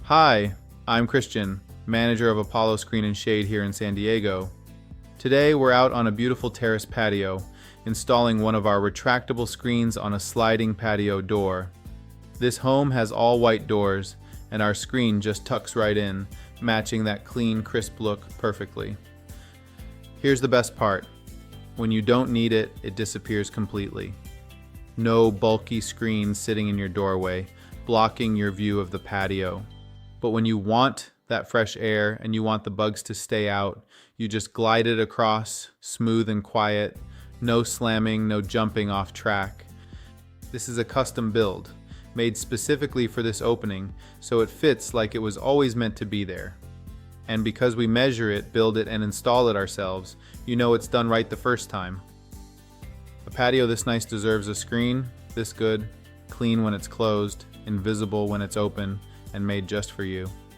Hi, I'm Christian, manager of Apollo Screen and Shade here in San Diego. Today we're out on a beautiful terrace patio, installing one of our retractable screens on a sliding patio door. This home has all white doors, and our screen just tucks right in, matching that clean, crisp look perfectly. Here's the best part. When you don't need it, it disappears completely. No bulky screen sitting in your doorway, blocking your view of the patio. But when you want that fresh air and you want the bugs to stay out, you just glide it across, smooth and quiet, no slamming, no jumping off track. This is a custom build, made specifically for this opening, so it fits like it was always meant to be there. And because we measure it, build it, and install it ourselves, you know it's done right the first time. A patio this nice deserves a screen this good, clean when it's closed, invisible when it's open, and made just for you.